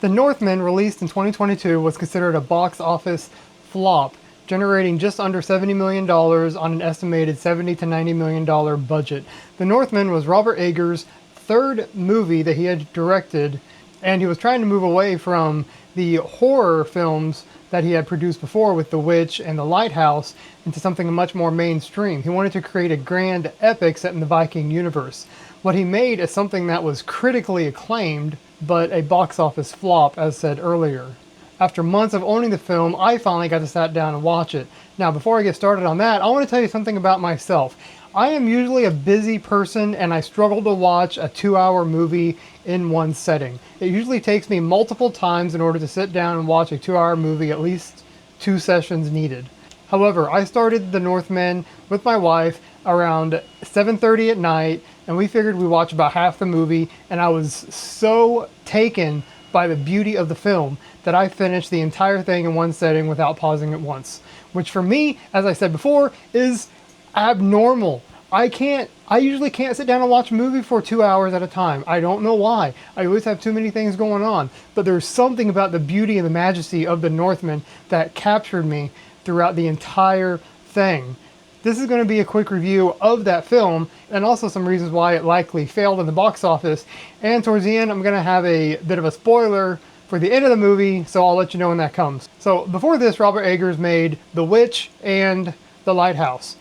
The Northman, released in 2022, was considered a box office flop, generating just under $70 million on an estimated $70 to $90 million budget. The Northman was Robert Eggers' third movie that he had directed, and he was trying to move away from the horror films that he had produced before with The Witch and The Lighthouse into something much more mainstream. He wanted to create a grand epic set in the Viking universe. What he made is something that was critically acclaimed, but a box office flop, as said earlier. After months of owning the film, I finally got to sit down and watch it. Now, before I get started on that, I want to tell you something about myself. I am usually a busy person and I struggle to watch a 2-hour movie in one setting. It usually takes me multiple times in order to sit down and watch a 2-hour movie, at least 2 sessions needed. However, I started The Northman with my wife around 7:30 at night, and we figured we'd watch about half the movie, and I was so taken by the beauty of the film that I finished the entire thing in one setting without pausing it once. Which for me, as I said before, is abnormal. I usually can't sit down and watch a movie for 2 hours at a time. I don't know why. I always have too many things going on. But there's something about the beauty and the majesty of the Northman that captured me throughout the entire thing. This is going to be a quick review of that film and also some reasons why it likely failed in the box office. And towards the end, I'm going to have a bit of a spoiler for the end of the movie, so I'll let you know when that comes. So before this, Robert Eggers made The Witch and The Lighthouse.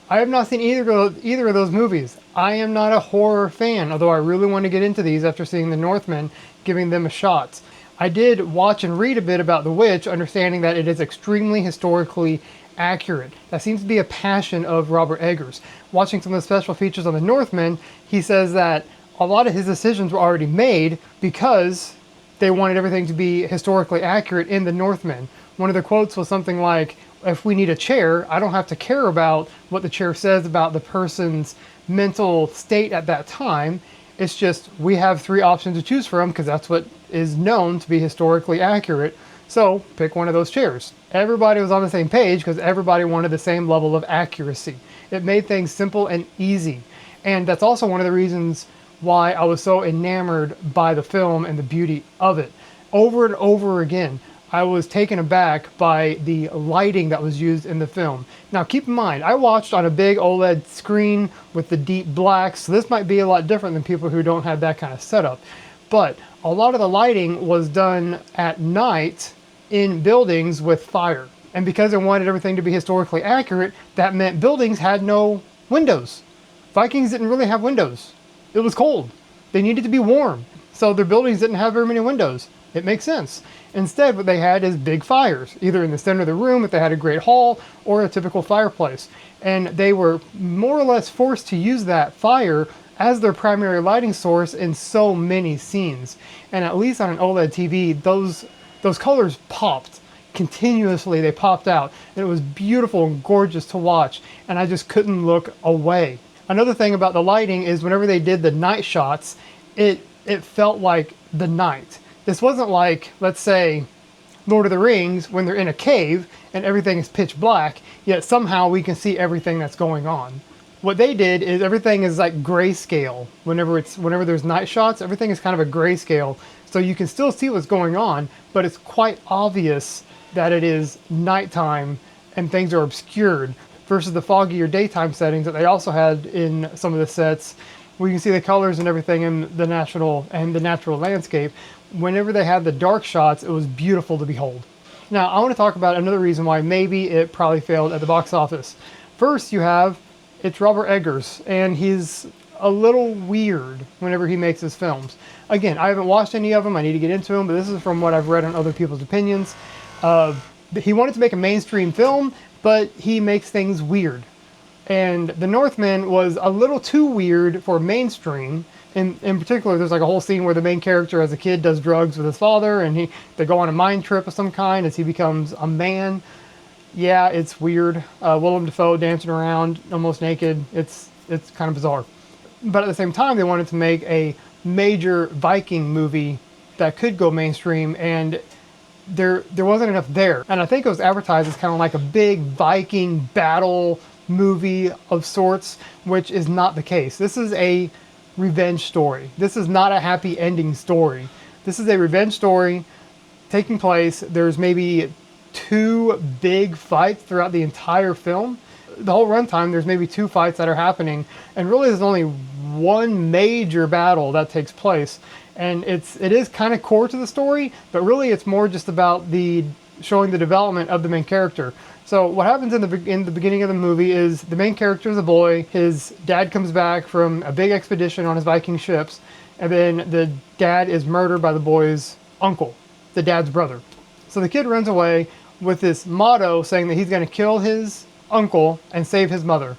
I have not seen either of those movies. I am not a horror fan, although I really want to get into these after seeing The Northman, giving them a shot. I did watch and read a bit about The Witch, understanding that it is extremely historically accurate. That seems to be a passion of Robert Eggers. Watching some of the special features on The Northman, he says that a lot of his decisions were already made because they wanted everything to be historically accurate in The Northman. One of the quotes was something like, if we need a chair, I don't have to care about what the chair says about the person's mental state at that time. It's just, we have 3 options to choose from because that's what is known to be historically accurate. So pick one of those chairs. Everybody was on the same page because everybody wanted the same level of accuracy. It made things simple and easy. And that's also one of the reasons why I was so enamored by the film and the beauty of it. Over and over again, I was taken aback by the lighting that was used in the film. Now keep in mind, I watched on a big OLED screen with the deep blacks, so this might be a lot different than people who don't have that kind of setup. But a lot of the lighting was done at night in buildings with fire. And because I wanted everything to be historically accurate, that meant buildings had no windows. Vikings didn't really have windows. It was cold. They needed to be warm. So their buildings didn't have very many windows. It makes sense. Instead, what they had is big fires, either in the center of the room if they had a great hall or a typical fireplace. And they were more or less forced to use that fire as their primary lighting source in so many scenes. And at least on an OLED TV, those colors popped continuously. They popped out. And it was beautiful and gorgeous to watch. And I just couldn't look away. Another thing about the lighting is whenever they did the night shots, it felt like the night. This wasn't like, let's say, Lord of the Rings, when they're in a cave and everything is pitch black, yet somehow we can see everything that's going on. What they did is everything is like grayscale. Whenever there's night shots, everything is kind of a grayscale. So you can still see what's going on, but it's quite obvious that it is nighttime and things are obscured versus the foggier daytime settings that they also had in some of the sets. We can see the colors and everything in the natural landscape. Whenever they had the dark shots, it was beautiful to behold. Now, I want to talk about another reason why maybe it probably failed at the box office. First, it's Robert Eggers, and he's a little weird whenever he makes his films. Again, I haven't watched any of them. I need to get into them, but this is from what I've read on other people's opinions. He wanted to make a mainstream film, but he makes things weird. And The Northman was a little too weird for mainstream. In particular, there's like a whole scene where the main character as a kid does drugs with his father, and they go on a mind trip of some kind as he becomes a man. Yeah, it's weird. Willem Dafoe dancing around almost naked. It's kind of bizarre. But at the same time, they wanted to make a major Viking movie that could go mainstream, and there wasn't enough there. And I think it was advertised as kind of like a big Viking battle movie of sorts, which is not the case. This is a revenge story. This is not a happy ending story. This is a revenge story taking place. There's maybe 2 big fights throughout the entire film. The whole runtime, there's maybe 2 fights that are happening, and really there's only one major battle that takes place. And it is kind of core to the story, but really it's more just about showing the development of the main character. So what happens in the beginning of the movie is the main character is a boy. His dad comes back from a big expedition on his Viking ships, and then the dad is murdered by the boy's uncle, the dad's brother. So the kid runs away with this motto saying that he's going to kill his uncle and save his mother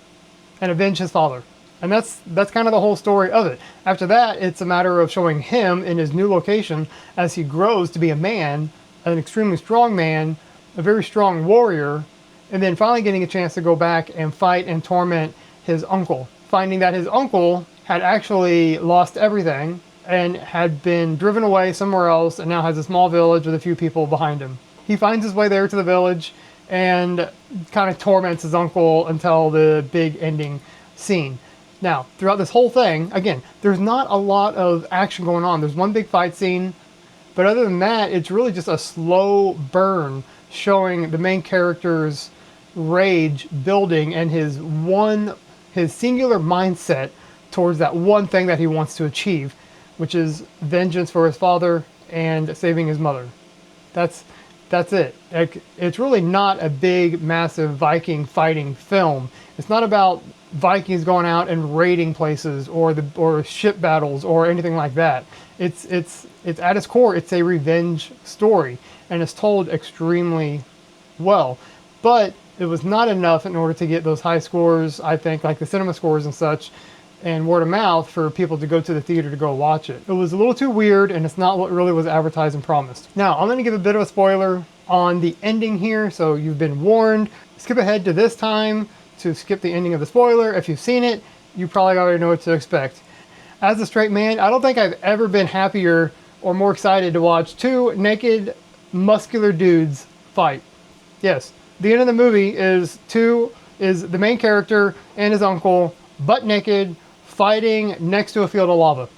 and avenge his father. And that's kind of the whole story of it. After that, it's a matter of showing him in his new location as he grows to be a man, an extremely strong man, a very strong warrior, and then finally getting a chance to go back and fight and torment his uncle, finding that his uncle had actually lost everything and had been driven away somewhere else and now has a small village with a few people behind him. He finds his way there to the village and kind of torments his uncle until the big ending scene. Now, throughout this whole thing, again, there's not a lot of action going on. There's one big fight scene, but other than that, it's really just a slow burn showing the main character's rage building and his singular mindset towards that one thing that he wants to achieve, which is vengeance for his father and saving his mother. That's it. It's really not a big, massive Viking fighting film. It's not about Vikings going out and raiding places or ship battles or anything like that. It's at its core, it's a revenge story, and it's told extremely well. But it was not enough in order to get those high scores, I think, like the cinema scores and such, and word of mouth for people to go to the theater to go watch it. It was a little too weird, and it's not what really was advertised and promised. Now, I'm going to give a bit of a spoiler on the ending here, so you've been warned. Skip ahead to this time to skip the ending of the spoiler. If you've seen it, you probably already know what to expect. As a straight man, I don't think I've ever been happier or more excited to watch 2 naked, muscular dudes fight. Yes, the end of the movie is the main character and his uncle, butt naked, fighting next to a field of lava.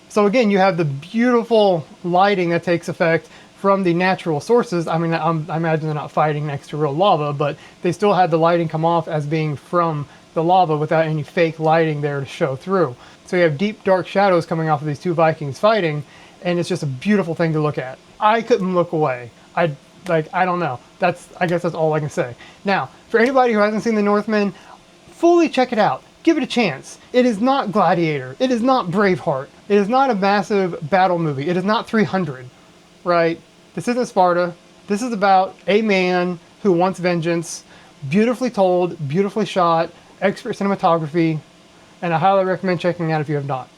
So again, you have the beautiful lighting that takes effect from the natural sources. I mean, I imagine they're not fighting next to real lava, but they still had the lighting come off as being from the lava without any fake lighting there to show through. So you have deep, dark shadows coming off of these 2 Vikings fighting, and it's just a beautiful thing to look at. I couldn't look away. I don't know. I guess that's all I can say. Now, for anybody who hasn't seen The Northman, fully check it out. Give it a chance. It is not Gladiator. It is not Braveheart. It is not a massive battle movie. It is not 300, right? This isn't Sparta. This is about a man who wants vengeance, beautifully told, beautifully shot, expert cinematography, and I highly recommend checking it out if you have not.